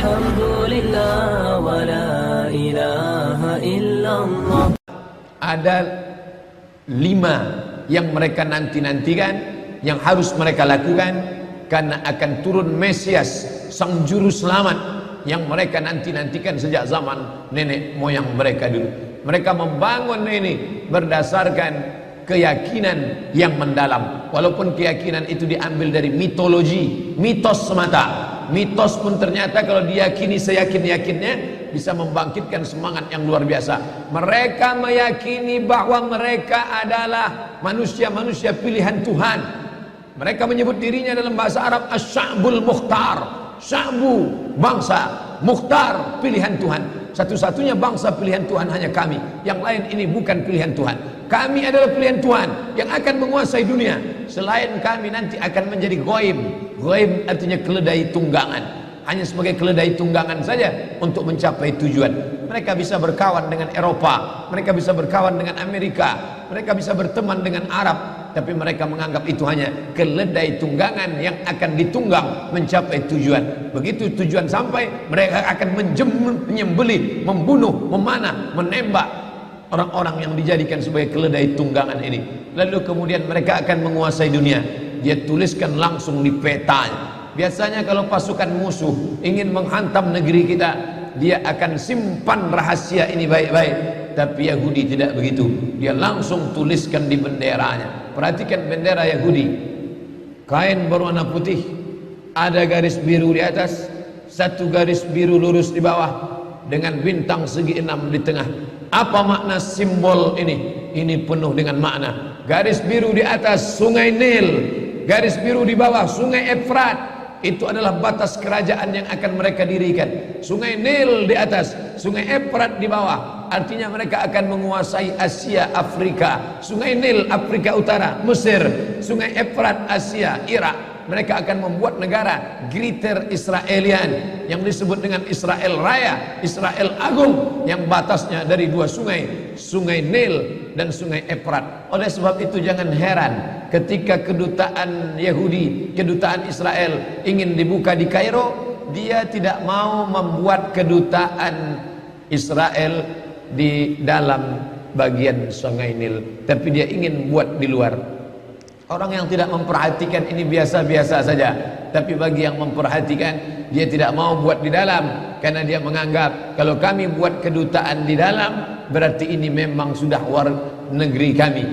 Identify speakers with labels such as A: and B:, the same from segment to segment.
A: Alhamdulillah wa la ilaha illallah.
B: Ada 5 yang mereka nanti-nantikan, yang harus mereka lakukan, karena akan turun Mesias, sang juru selamat yang mereka nanti-nantikan sejak zaman nenek moyang mereka dulu. Mereka membangun ini berdasarkan keyakinan yang mendalam, walaupun keyakinan itu diambil dari mitologi, mitos semata. Mitos pun ternyata kalau diyakini seyakin-yakinnya bisa membangkitkan semangat yang luar biasa. Mereka meyakini bahwa mereka adalah manusia-manusia pilihan Tuhan. Mereka menyebut dirinya dalam bahasa Arab Asy-Sya'bul Mukhtar. Sya'bu, bangsa, Mukhtar, pilihan Tuhan. Satu-satunya bangsa pilihan Tuhan hanya kami. Yang lain ini bukan pilihan Tuhan. Kami adalah pilihan Tuhan yang akan menguasai dunia. Selain kami nanti akan menjadi ghaib. Ghaib artinya keledai tunggangan. Hanya sebagai keledai tunggangan saja untuk mencapai tujuan. Mereka bisa berkawan dengan Eropa, mereka bisa berkawan dengan Amerika, mereka bisa berteman dengan Arab, tapi mereka menganggap itu hanya keledai tunggangan yang akan ditunggang mencapai tujuan. Begitu tujuan sampai, mereka akan menyembelih, membunuh, memanah, menembak orang-orang yang dijadikan sebagai keledai tunggangan ini. Lalu kemudian mereka akan menguasai dunia. Dia tuliskan langsung di petanya. Biasanya kalau pasukan musuh ingin menghantam negeri kita, dia akan simpan rahasia ini baik-baik. Tapi Yahudi tidak begitu. Dia langsung tuliskan di benderanya. Perhatikan bendera Yahudi. Kain berwarna putih, ada garis biru di atas, satu garis biru lurus di bawah, dengan bintang segi 6 di tengah. Apa makna simbol ini? Ini penuh dengan makna. Garis biru di atas Sungai Nil, garis biru di bawah Sungai Efrat. Itu adalah batas kerajaan yang akan mereka dirikan. Sungai Nil di atas, Sungai Efrat di bawah. Artinya mereka akan menguasai Asia, Afrika. Sungai Nil Afrika Utara, Mesir. Sungai Efrat Asia, Irak. Mereka akan membuat negara Greater Israelian yang disebut dengan Israel Raya, Israel Agung, yang batasnya dari 2 sungai, Sungai Nil dan Sungai Efrat. Oleh sebab itu jangan heran ketika kedutaan Yahudi, kedutaan Israel ingin dibuka di Kairo, dia tidak mau membuat kedutaan Israel di dalam bagian Sungai Nil, tapi dia ingin buat di luar. Orang yang tidak memperhatikan ini biasa-biasa saja, tapi bagi yang memperhatikan, dia tidak mau buat di dalam, karena dia menganggap kalau kami buat kedutaan di dalam, berarti ini memang sudah luar negeri kami.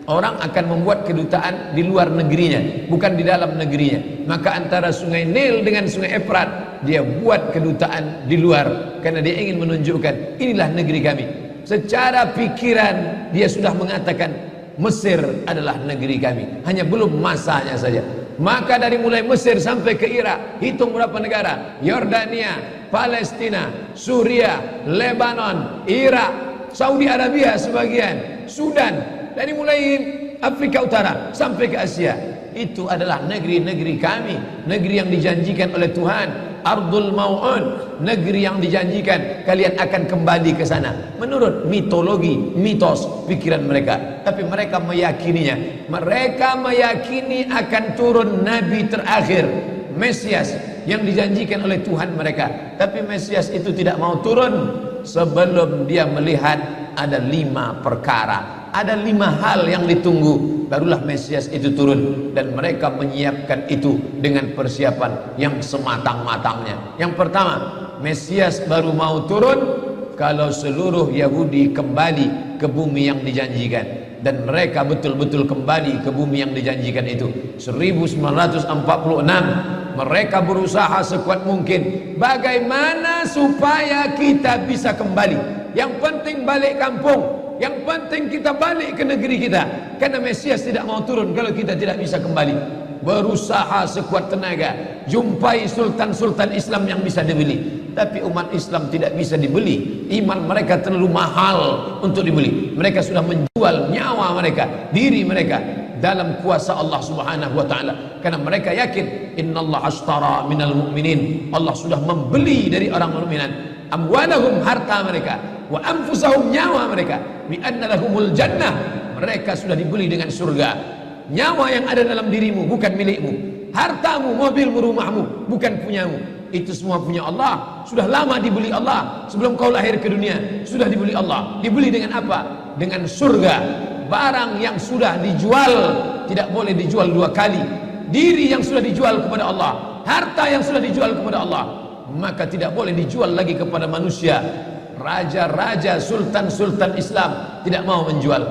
B: Orang akan membuat kedutaan di luar negerinya, bukan di dalam negerinya. Maka antara Sungai Nil dengan Sungai Efrat, dia buat kedutaan di luar, karena dia ingin menunjukkan inilah negeri kami. Secara pikiran dia sudah mengatakan Mesir adalah negeri kami, hanya belum masanya saja. Maka dari mulai Mesir sampai ke Irak, hitung berapa negara: Yordania, Palestina, Suria, Lebanon, Irak, Saudi Arabia sebagian, Sudan, dari mulai Afrika Utara sampai ke Asia. Itu adalah negeri-negeri kami, negeri yang dijanjikan oleh Tuhan. Ardul Mau'un, negeri yang dijanjikan kalian akan kembali ke sana. Menurut mitologi, mitos, pikiran mereka. Tapi mereka meyakininya. Mereka meyakini akan turun Nabi terakhir, Mesias, yang dijanjikan oleh Tuhan mereka. Tapi Mesias itu tidak mau turun sebelum dia melihat ada 5 perkara. Ada 5 hal yang ditunggu, barulah Mesias itu turun. Dan mereka menyiapkan itu dengan persiapan yang sematang-matangnya. Yang pertama, Mesias baru mau turun kalau seluruh Yahudi kembali ke bumi yang dijanjikan. Dan mereka betul-betul kembali ke bumi yang dijanjikan itu. 1946 mereka berusaha sekuat mungkin, bagaimana supaya kita bisa kembali. Yang penting balik kampung, yang penting kita balik ke negeri kita, karena Mesias tidak mau turun kalau kita tidak bisa kembali. Berusaha sekuat tenaga, jumpai sultan-sultan Islam yang bisa dibeli, tapi umat Islam tidak bisa dibeli. Iman mereka terlalu mahal untuk dibeli. Mereka sudah menjual nyawa mereka, diri mereka dalam kuasa Allah Subhanahu wa taala, karena mereka yakin innallaha ashtara minal mu'minin, Allah sudah membeli dari orang mukminin amwalahum, harta mereka, wa anfusahum, nyawa mereka, bi anna lahumul jannah, mereka sudah dibeli dengan surga. Nyawa yang ada dalam dirimu bukan milikmu, hartamu, mobilmu, rumahmu bukan punyamu. itu semua punya Allah, sudah lama dibeli Allah. Sebelum kau lahir ke dunia sudah dibeli Allah. Dibeli dengan apa? Dengan surga. Barang yang sudah dijual tidak boleh dijual dua kali. Diri yang sudah dijual kepada Allah, harta yang sudah dijual kepada Allah, maka tidak boleh dijual lagi kepada manusia. Raja-raja, sultan-sultan Islam tidak mau menjual,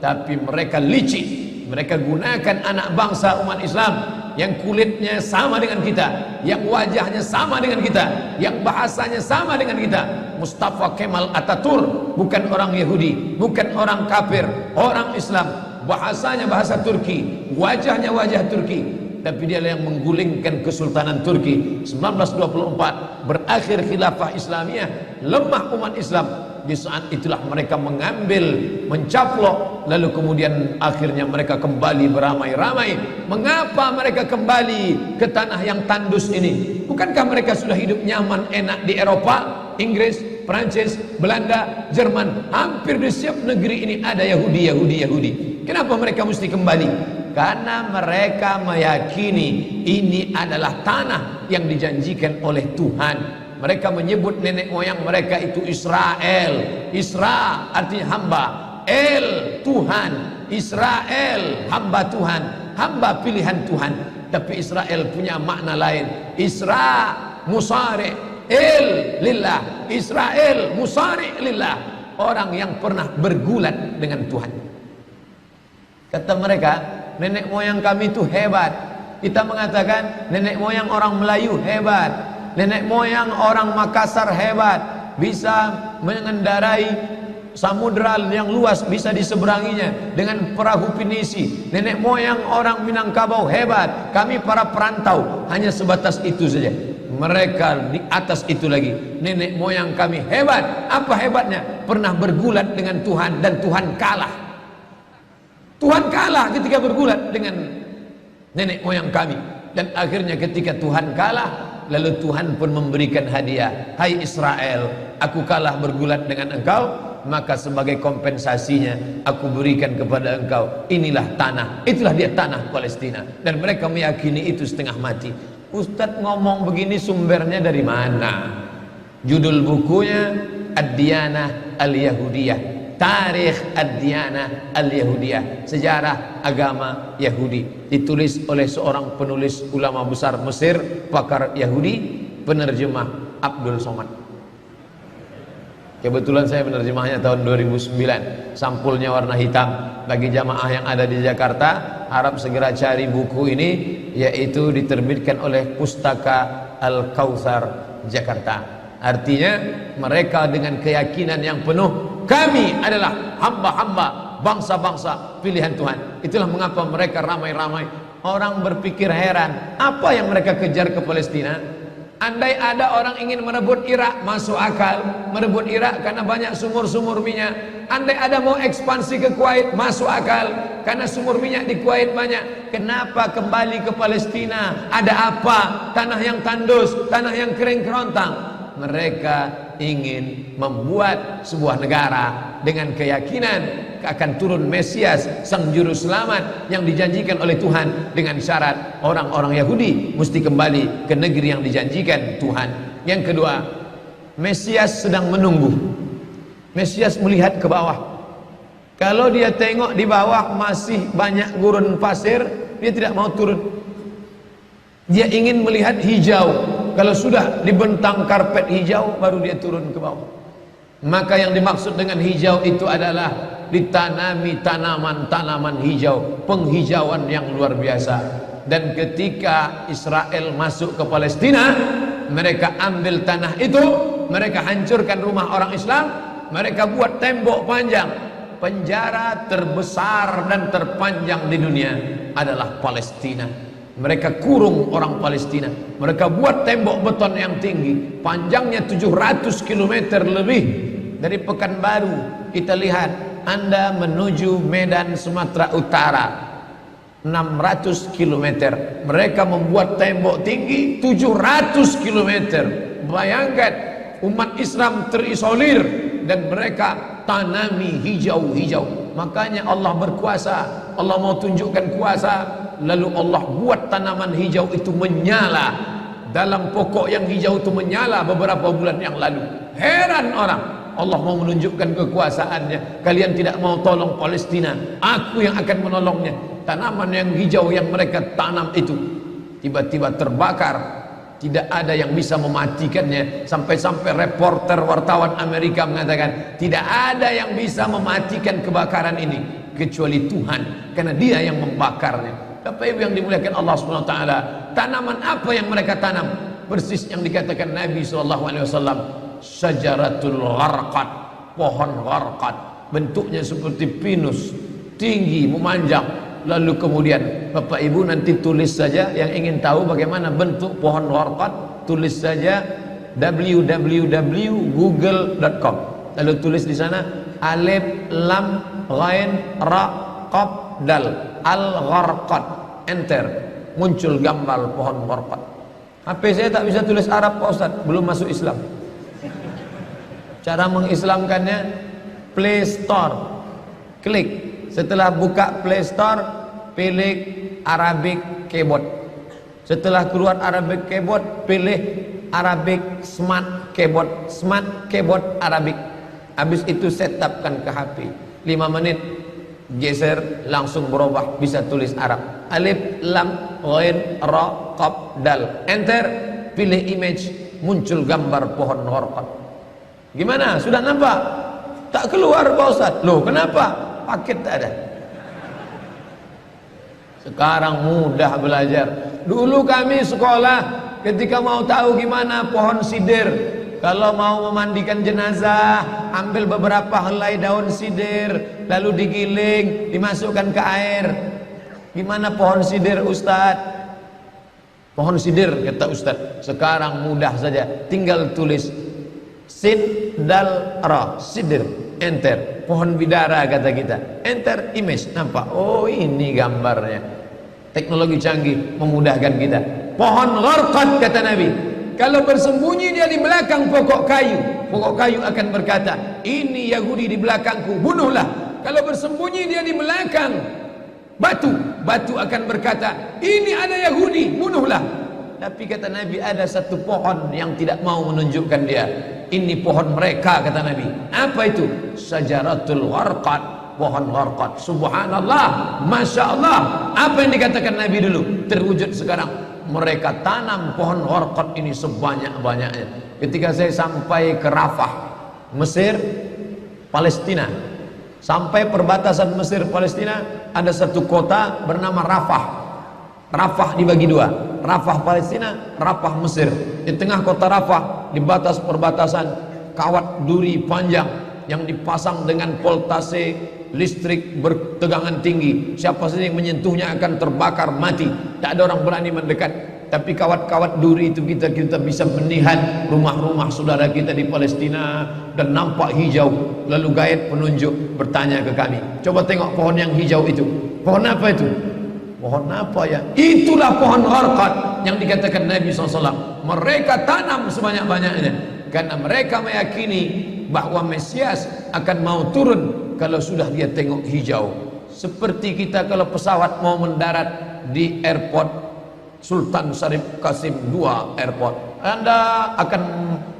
B: tapi mereka licik. Mereka gunakan anak bangsa umat Islam yang kulitnya sama dengan kita, yang wajahnya sama dengan kita, yang bahasanya sama dengan kita. Mustafa Kemal Atatürk bukan orang Yahudi, bukan orang kafir, orang Islam. Bahasanya bahasa Turki, wajahnya wajah Turki, tapi dia yang menggulingkan kesultanan Turki. 1924 berakhir khilafah Islamiyah, lemah umat Islam. Di saat itulah mereka mengambil, mencaplok, lalu kemudian akhirnya mereka kembali beramai-ramai. Mengapa mereka kembali ke tanah yang tandus ini? Bukankah mereka sudah hidup nyaman enak di Eropa, Inggris, Prancis, Belanda, Jerman? Hampir di setiap negeri ini ada Yahudi. Kenapa mereka mesti kembali? Karena mereka meyakini ini adalah tanah yang dijanjikan oleh Tuhan. Mereka menyebut nenek moyang mereka itu Israel. Isra artinya hamba, El Tuhan. Israel hamba Tuhan, hamba pilihan Tuhan. Tapi Israel punya makna lain. Isra musari El lillah. Israel musari lillah, orang yang pernah bergulat dengan Tuhan. Kata mereka, nenek moyang kami itu hebat. Kita mengatakan nenek moyang orang Melayu hebat, nenek moyang orang Makassar hebat, bisa mengendarai samudra yang luas, bisa diseberanginya dengan perahu pinisi. Nenek moyang orang Minangkabau hebat, kami para perantau hanya sebatas itu saja. Mereka di atas itu lagi, nenek moyang kami hebat. Apa hebatnya? Pernah bergulat dengan Tuhan dan Tuhan kalah. Tuhan kalah ketika bergulat dengan nenek moyang kami. Dan akhirnya ketika Tuhan kalah, lalu Tuhan pun memberikan hadiah. Hai Israel, aku kalah bergulat dengan engkau, maka sebagai kompensasinya aku berikan kepada engkau inilah tanah. Itulah dia tanah Palestina. Dan mereka meyakini itu setengah mati. Ustadz ngomong begini sumbernya dari mana? Judul bukunya Ad-Diyanah Al-Yahudiyah, Tarikh Ad-Diyanah Al-Yahudiyah, sejarah agama Yahudi, ditulis oleh seorang penulis ulama besar Mesir, pakar Yahudi, penerjemah Abdul Somad. Kebetulan saya menerjemahnya tahun 2009. Sampulnya warna hitam. Bagi jamaah yang ada di Jakarta, harap segera cari buku ini, yaitu diterbitkan oleh Pustaka Al-Kautsar Jakarta. Artinya mereka dengan keyakinan yang penuh, kami adalah hamba-hamba bangsa-bangsa pilihan Tuhan. Itulah mengapa mereka ramai-ramai. Orang berpikir heran, apa yang mereka kejar ke Palestina? Andai ada orang ingin merebut Irak, masuk akal. Merebut Irak karena banyak sumur-sumur minyak. Andai ada mau ekspansi ke Kuwait, masuk akal, karena sumur minyak di Kuwait banyak. Kenapa kembali ke Palestina? Ada apa? Tanah yang tandus, tanah yang kering kerontang. Mereka ingin membuat sebuah negara dengan keyakinan akan turun Mesias, sang juru selamat yang dijanjikan oleh Tuhan, dengan syarat orang-orang Yahudi mesti kembali ke negeri yang dijanjikan Tuhan. Yang kedua, Mesias sedang menunggu. Mesias melihat ke bawah. Kalau dia tengok di bawah masih banyak gurun pasir, dia tidak mau turun. Dia ingin melihat hijau. Kalau sudah dibentang karpet hijau, baru dia turun ke bawah. Maka yang dimaksud dengan hijau itu adalah ditanami tanaman-tanaman hijau, penghijauan yang luar biasa. Dan ketika Israel masuk ke Palestina, mereka ambil tanah itu, mereka hancurkan rumah orang Islam, mereka buat tembok panjang. Penjara terbesar dan terpanjang di dunia adalah Palestina. Mereka kurung orang Palestina. Mereka buat tembok beton yang tinggi, panjangnya 700 km lebih. Dari Pekanbaru kita lihat, Anda menuju Medan Sumatera Utara 600 km. Mereka membuat tembok tinggi 700 km. Bayangkan, umat Islam terisolir dan mereka tanami hijau-hijau. Makanya Allah berkuasa, Allah mau tunjukkan kuasa, lalu Allah buat tanaman hijau itu menyala dalam pokok yang hijau itu menyala beberapa bulan yang lalu. Heran orang, Allah mau menunjukkan kekuasaannya. Kalian tidak mau tolong Palestina, aku yang akan menolongnya. Tanaman yang hijau yang mereka tanam itu tiba-tiba terbakar. Tidak ada yang bisa mematikannya. Sampai-sampai reporter wartawan Amerika mengatakan tidak ada yang bisa mematikan kebakaran ini kecuali Tuhan, karena Dia yang membakarnya. Bapak Ibu yang dimuliakan Allah Subhanahu wa taala, tanaman apa yang mereka tanam? Persis yang dikatakan Nabi sallallahu alaihi wasallam, syajaratul gharqad, pohon gharqad, bentuknya seperti pinus, tinggi, memanjang. Lalu kemudian Bapak Ibu nanti tulis saja yang ingin tahu bagaimana bentuk pohon gharqad, tulis saja www.google.com. Lalu tulis di sana alif lam ghain ra qaf dal al gharqad, enter, muncul gambar pohon gharqad. HP saya tak bisa tulis Arab Pak Ustaz, belum masuk Islam. Cara mengislamkannya, Play Store, klik. Setelah buka Play Store, pilih Arabic Keyboard. Setelah keluar Arabic Keyboard, pilih Arabic Smart Keyboard. Smart Keyboard Arabic. Habis itu setupkan ke HP. 5 menit, geser, langsung berubah, bisa tulis Arab. Alif, lam, ghain, ra, qaf, dal. Enter, pilih image, muncul gambar pohon gharqad. Gimana? Sudah nampak? Tak keluar Pak Ustaz. Loh, kenapa? Paket tak ada. Sekarang mudah belajar. Dulu kami sekolah ketika mau tahu gimana pohon sidir, kalau mau memandikan jenazah, ambil beberapa helai daun sidir, lalu digiling, dimasukkan ke air. Gimana pohon sidir Ustaz? Pohon sidir kata Ustaz. Sekarang mudah saja, tinggal tulis sin dal ra, sidir, enter. Pohon bidara kata kita, enter image, nampak, oh ini gambarnya. Teknologi canggih memudahkan kita. Pohon gharqad kata Nabi, kalau bersembunyi dia di belakang pokok kayu, pokok kayu akan berkata, ini Yahudi di belakangku, bunuhlah. Kalau bersembunyi dia di belakang batu, batu akan berkata, ini ada Yahudi, bunuhlah. Tapi kata Nabi, ada satu pohon yang tidak mau menunjukkan dia. Ini pohon mereka kata Nabi. Apa itu? Syajaratul gharqad, pohon gharqad. Subhanallah, Masya Allah. Apa yang dikatakan Nabi dulu terwujud sekarang. Mereka tanam pohon gharqad ini sebanyak-banyaknya. Ketika saya sampai ke Rafah, Mesir, Palestina, sampai perbatasan Mesir Palestina, ada satu kota bernama Rafah. Rafah dibagi dua, Rafah Palestina, Rafah Mesir. Di tengah kota Rafah, di batas perbatasan, kawat duri panjang yang dipasang dengan voltase listrik bertegangan tinggi. Siapa saja yang menyentuhnya akan terbakar mati. Tak ada orang berani mendekat. Tapi kawat-kawat duri itu kita bisa melihat rumah-rumah saudara kita di Palestina dan nampak hijau. Lalu gaib penunjuk bertanya ke kami, coba tengok pohon yang hijau itu. Pohon apa itu? Pohon apa ya? Itulah pohon gharqad yang dikatakan Nabi SAW. Mereka tanam sebanyak-banyaknya karena mereka meyakini bahwa Mesias akan mau turun kalau sudah dia tengok hijau. Seperti kita kalau pesawat mau mendarat di airport Sultan Syarif Qasim II airport, Anda akan,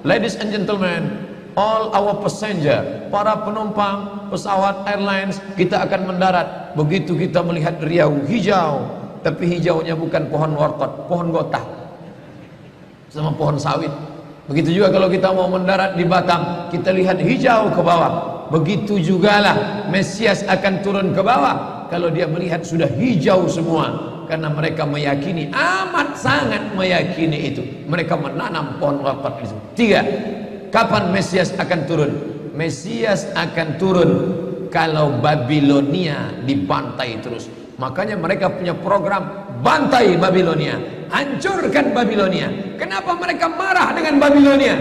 B: ladies and gentlemen, all our passenger, para penumpang pesawat airlines, kita akan mendarat. Begitu kita melihat riau hijau, tapi hijaunya bukan pohon gharqad, pohon gotah sama pohon sawit. Begitu juga kalau kita mau mendarat di Batam, kita lihat hijau ke bawah. Begitu jugalah Mesias akan turun ke bawah kalau dia melihat sudah hijau semua, karena mereka meyakini, amat sangat meyakini itu. Mereka menanam pohon gharqad itu. 3. Kapan Mesias akan turun? Mesias akan turun kalau Babilonia dibantai terus. Makanya mereka punya program bantai Babilonia, hancurkan Babilonia. Kenapa mereka marah dengan Babilonia?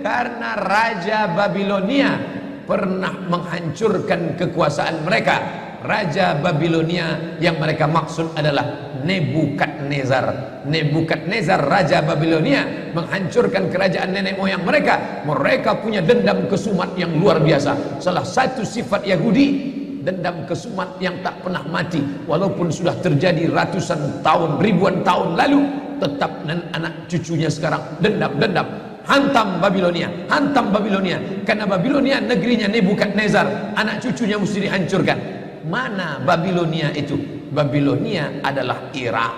B: Karena Raja Babilonia pernah menghancurkan kekuasaan mereka. Raja Babilonia yang mereka maksud adalah Nebukadnezar. Nebukadnezar Raja Babilonia menghancurkan kerajaan nenek moyang mereka. Mereka punya dendam kesumat yang luar biasa. Salah satu sifat Yahudi, dendam kesumat yang tak pernah mati. Walaupun sudah terjadi ratusan tahun, ribuan tahun lalu, tetap anak cucunya sekarang dendam. Hantam Babilonia, hantam Babilonia. Karena Babilonia negerinya Nebukadnezar, anak cucunya mesti dihancurkan. Mana Babilonia itu? Babilonia adalah Irak.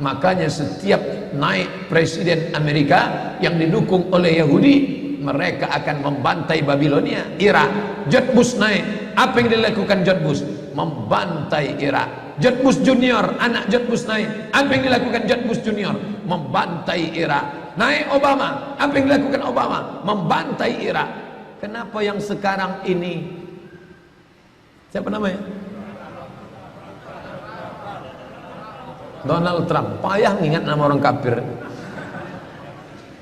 B: Makanya setiap naik presiden Amerika yang didukung oleh Yahudi, mereka akan membantai Babilonia, Irak. George Bush naik, apa yang dilakukan George Bush? Membantai Irak. George Bush Junior, anak George Bush naik, apa yang dilakukan George Bush Junior? Membantai Irak. Naik Obama, apa yang dilakukan Obama? Membantai Irak. Kenapa yang sekarang ini, siapa namanya? Donald Trump. Payah ingat nama orang kafir.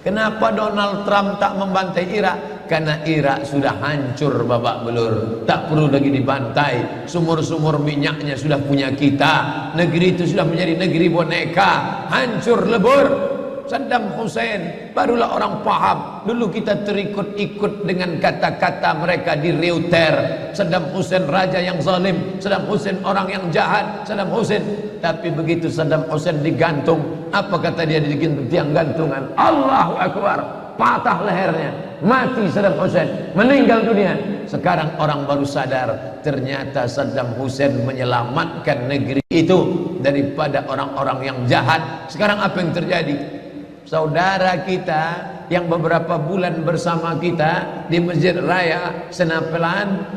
B: Kenapa Donald Trump tak membantai Irak? Karena Irak sudah hancur babak belur, tak perlu lagi dibantai. Sumur-sumur minyaknya sudah punya kita. Negeri itu sudah menjadi negeri boneka, hancur lebur. Saddam Hussein barulah orang paham. Dulu kita terikut-ikut dengan kata-kata mereka di Reuter. Saddam Hussein raja yang zalim, Saddam Hussein orang yang jahat, Saddam Hussein. Tapi begitu Saddam Hussein digantung, apa kata dia di tiang gantungan? Allahu Akbar, patah lehernya, mati Saddam Hussein, meninggal dunia. Sekarang orang baru sadar, ternyata Saddam Hussein menyelamatkan negeri itu daripada orang-orang yang jahat. Sekarang apa yang terjadi? Saudara kita yang beberapa bulan bersama kita di Masjid Raya Senapelan,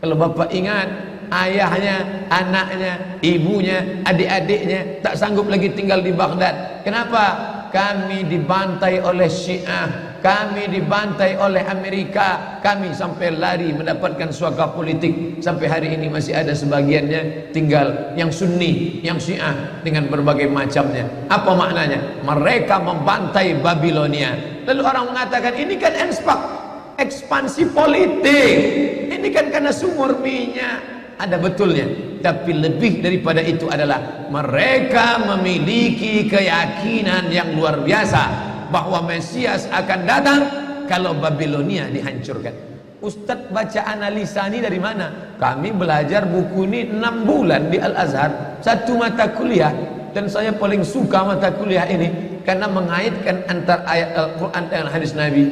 B: kalau Bapak ingat, ayahnya, anaknya, ibunya, adik-adiknya tak sanggup lagi tinggal di Baghdad. Kenapa? Kami dibantai oleh Syiah, kami dibantai oleh Amerika, kami sampai lari mendapatkan suaka politik. Sampai hari ini masih ada sebagiannya tinggal yang Sunni, yang Syiah dengan berbagai macamnya. Apa maknanya? Mereka membantai Babilonia. Lalu orang mengatakan ini kan ekspansi politik, ini kan karena sumur minyak. Ada betulnya, tapi lebih daripada itu adalah mereka memiliki keyakinan yang luar biasa bahwa Mesias akan datang kalau Babilonia dihancurkan. Ustadz baca analisa ini dari mana? Kami belajar buku ini 6 bulan di Al-Azhar, satu mata kuliah, dan saya paling suka mata kuliah ini karena mengaitkan antara ayat Al-Quran dengan hadis Nabi.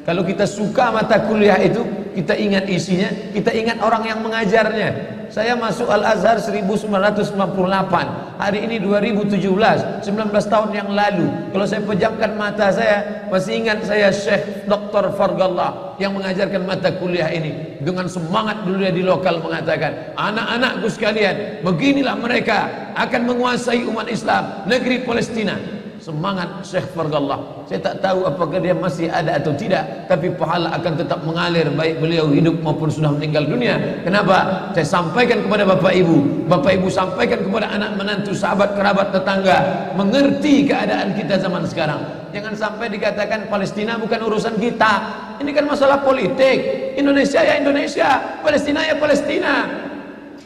B: Kalau kita suka mata kuliah itu, kita ingat isinya, kita ingat orang yang mengajarnya. Saya masuk Al-Azhar 1998, hari ini 2017, 19 tahun yang lalu. Kalau saya pejamkan mata saya, masih ingat saya Syekh Dr. Fargallah yang mengajarkan mata kuliah ini. Dengan semangat dulu dia di lokal mengatakan, anak-anakku sekalian, beginilah mereka akan menguasai umat Islam, negeri Palestina. Semangat Syekh Fargallah. Saya tak tahu apakah dia masih ada atau tidak, tapi pahala akan tetap mengalir baik beliau hidup maupun sudah meninggal dunia. Kenapa? Saya sampaikan kepada Bapak Ibu sampaikan kepada anak menantu, sahabat, kerabat, tetangga, mengerti keadaan kita zaman sekarang. Jangan sampai dikatakan Palestina bukan urusan kita. Ini kan masalah politik. Indonesia ya Indonesia, Palestina ya Palestina.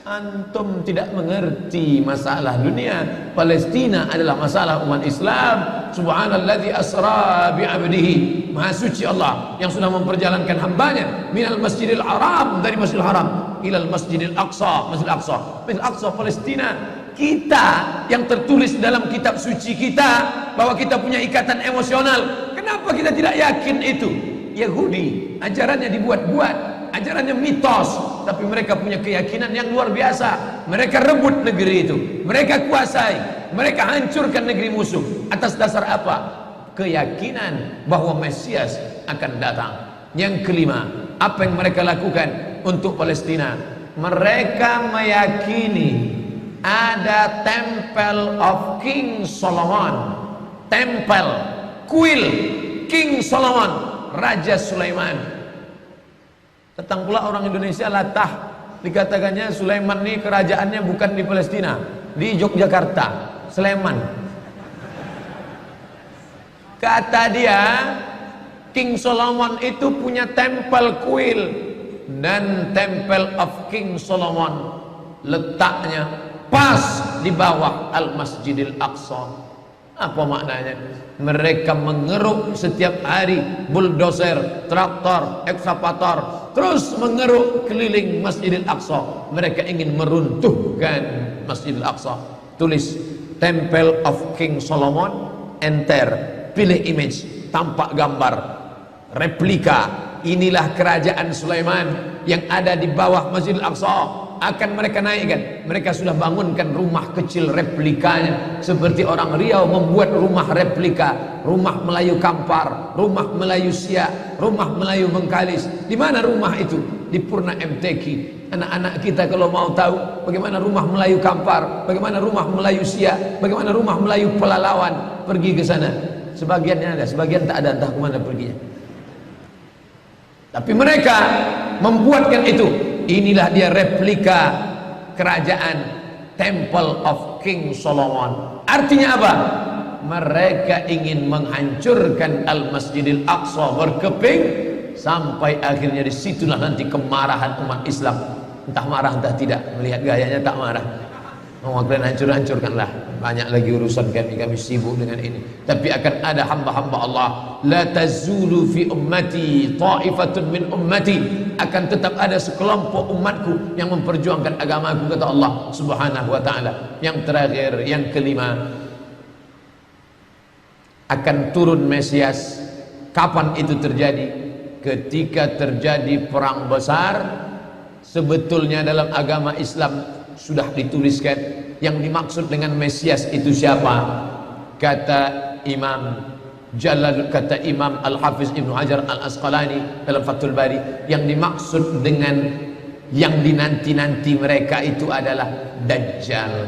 B: Antum tidak mengerti masalah dunia. Palestina adalah masalah umat Islam. Subhanalladzi asra bi'abdihi, maha suci Allah yang sudah memperjalankan hambanya minal masjidil haram, dari masjidil haram ilal masjidil aqsa, masjidil aqsa, masjidil aqsa Palestina. Kita yang tertulis dalam kitab suci kita bahwa kita punya ikatan emosional, kenapa kita tidak yakin itu? Yahudi ajarannya dibuat-buat, ajarannya mitos, tapi mereka punya keyakinan yang luar biasa. Mereka rebut negeri itu, mereka kuasai, mereka hancurkan negeri musuh. Atas dasar apa? Keyakinan bahwa Mesias akan datang. Yang kelima, apa yang mereka lakukan untuk Palestina? Mereka meyakini ada Temple of King Solomon, tempel, kuil King Solomon, Raja Sulaiman. Datang pula orang Indonesia latah, dikatakannya Sulaiman ini kerajaannya bukan di Palestina, di Yogyakarta, Sleman. Kata dia, King Solomon itu punya tempel kuil, dan Temple of King Solomon letaknya pas di bawah Al-Masjidil Aqsa. Apa maknanya? Mereka mengeruk setiap hari bulldozer, traktor, ekskavator, terus mengeruk keliling Masjidil Aqsa. Mereka ingin meruntuhkan Masjidil Aqsa. Tulis Temple of King Solomon enter, pilih image, tampak gambar, replika. Inilah kerajaan Sulaiman yang ada di bawah Masjidil Aqsa. Akan mereka naikkan. Mereka sudah bangunkan rumah kecil replikanya, seperti orang Riau membuat rumah replika, rumah Melayu Kampar, rumah Melayu Siak, rumah Melayu Bengkalis. Di mana rumah itu? Di Purna MTQ. Anak-anak kita kalau mau tahu bagaimana rumah Melayu Kampar, bagaimana rumah Melayu Siak, bagaimana rumah Melayu Pelalawan, pergi ke sana. Sebagiannya ada, sebagian tak ada, entah kemana perginya. Tapi mereka membuatkan itu. Inilah dia replika kerajaan Temple of King Solomon. Artinya apa? Mereka ingin menghancurkan Al-Masjidil Aqsa berkeping, sampai akhirnya disitulah nanti kemarahan umat Islam. Entah marah entah tidak. Melihat gayanya tak marah. Mau kalian hancur-hancurkanlah. Banyak lagi urusan kami sibuk dengan ini. Tapi akan ada hamba-hamba Allah. La tazulu fi ummati ta'ifatun min ummati. Akan tetap ada sekelompok umatku yang memperjuangkan agamaku, kata Allah Subhanahu wa ta'ala. Yang terakhir, yang kelima, akan turun Mesias. Kapan itu terjadi? Ketika terjadi perang besar. Sebetulnya dalam agama Islam sudah dituliskan yang dimaksud dengan Mesias itu siapa. Kata Imam Al-Hafiz Ibnu Hajar Al-Asqalani dalam Fathul Bari, yang dimaksud dengan yang dinanti-nanti mereka itu adalah Dajjal.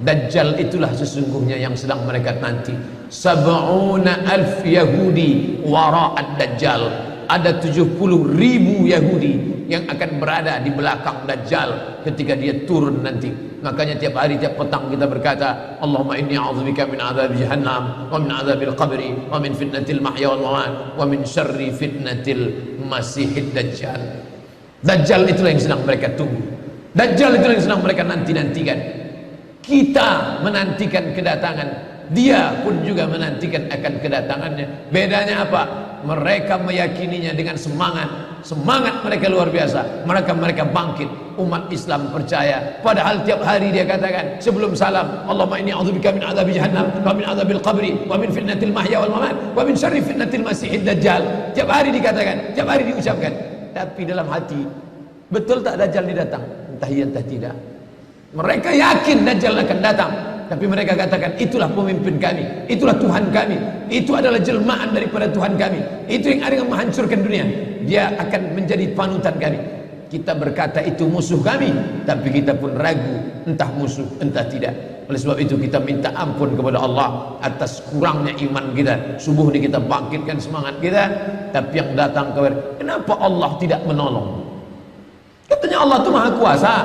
B: Dajjal itulah sesungguhnya yang sedang mereka nanti. 70,000 Yahudi wara'ad Dajjal. Ada 70.000 Yahudi yang akan berada di belakang Dajjal ketika dia turun nanti. Makanya tiap hari, tiap petang kita berkata, Allahumma inni a'udzubika min adzabi jahannam wa min adzabil qabri wa min fitnatil mahya wal mamat wa min syarri fitnatil masihid Dajjal. Dajjal itulah yang sedang mereka tunggu. Dajjal itulah yang sedang mereka nanti-nantikan. Kita menantikan kedatangan, dia pun juga menantikan akan kedatangannya. Bedanya apa? Mereka meyakininya dengan semangat mereka luar biasa. Mereka bangkit. Umat Islam percaya. Padahal tiap hari dia katakan sebelum salam, Allahumma inni a'udzubika min adzabi jahannam wa min adzabil qabri wa min fitnatil mahya wal mamat wa min syarri fitnatil masihid Dajjal. Tiap hari dikatakan, tiap hari diucapkan. Tapi dalam hati, betul tak Dajjal ini datang? Entah iya entah tidak. Mereka yakin Dajjal akan datang, tapi mereka katakan itulah pemimpin kami, itulah Tuhan kami, itu adalah jelmaan daripada Tuhan kami, itu yang akan menghancurkan dunia, dia akan menjadi panutan kami. Kita berkata itu musuh kami, tapi kita pun ragu entah musuh entah tidak. Oleh sebab itu kita minta ampun kepada Allah atas kurangnya iman kita. Subuh ini kita bangkitkan semangat kita, tapi yang datang kepada, kenapa Allah tidak menolong? Katanya Allah itu maha kuasa.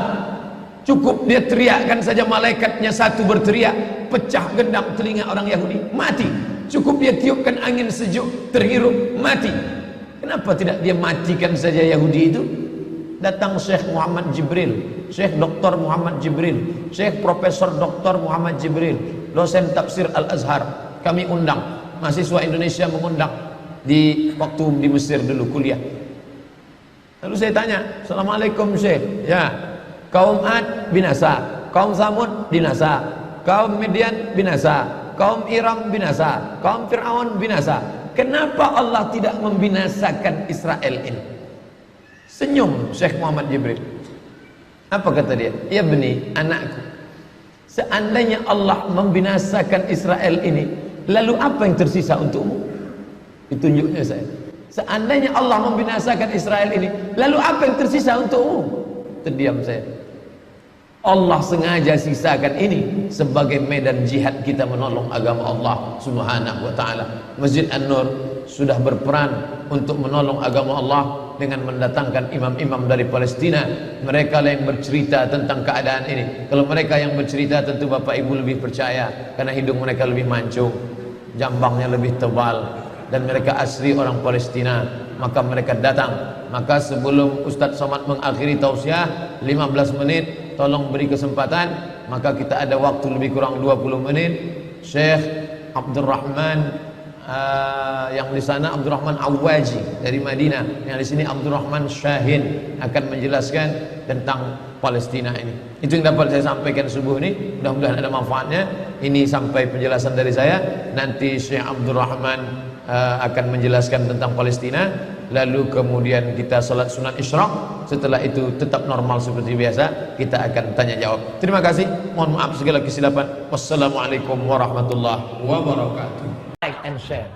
B: Cukup dia teriakkan saja, malaikatnya satu berteriak, pecah gendang telinga orang Yahudi, mati. Cukup dia tiupkan angin sejuk, terhirup, mati. Kenapa tidak dia matikan saja Yahudi itu? Datang Syekh Muhammad Jibril, Syekh Dr. Muhammad Jibril, Syekh Profesor Dr. Muhammad Jibril, dosen tafsir Al-Azhar. Kami undang, mahasiswa Indonesia mengundang di waktu di Mesir dulu kuliah. Lalu saya tanya, Assalamualaikum Syekh. Ya, kaum Ad binasa, kaum Samud binasa, kaum Midian binasa, kaum Iram binasa, kaum Fir'aun binasa. Kenapa Allah tidak membinasakan Israel ini? Senyum Syekh Muhammad Jibril. Apa kata dia? Ya beni, anakku, seandainya Allah membinasakan Israel ini, lalu apa yang tersisa untukmu? Ditunjuknya saya. Seandainya Allah membinasakan Israel ini, lalu apa yang tersisa untukmu? Terdiam saya. Allah sengaja sisakan ini sebagai medan jihad kita menolong agama Allah Subhanahu wa ta'ala. Masjid An-Nur sudah berperan untuk menolong agama Allah dengan mendatangkan imam-imam dari Palestina. Mereka lah yang bercerita tentang keadaan ini. Kalau mereka yang bercerita, tentu Bapak Ibu lebih percaya, karena hidung mereka lebih mancung, jambangnya lebih tebal, dan mereka asli orang Palestina. Maka mereka datang. Maka sebelum Ustadz Somad mengakhiri tausiah 15 menit, tolong beri kesempatan. Maka kita ada waktu lebih kurang 20 menit. Syekh Abdurrahman yang di sana Abdurrahman Awaji dari Madinah, yang di sini Abdurrahman Syahin akan menjelaskan tentang Palestina ini. Itu yang dapat saya sampaikan subuh ini. Mudah-mudahan ada manfaatnya. Ini sampai penjelasan dari saya. Nanti Syekh Abdurrahman akan menjelaskan tentang Palestina. Lalu kemudian kita salat sunat isyraq. Setelah itu tetap normal seperti biasa. Kita akan tanya jawab. Terima kasih. Mohon maaf segala kesilapan. Wassalamualaikum warahmatullahi wabarakatuh. Like and share.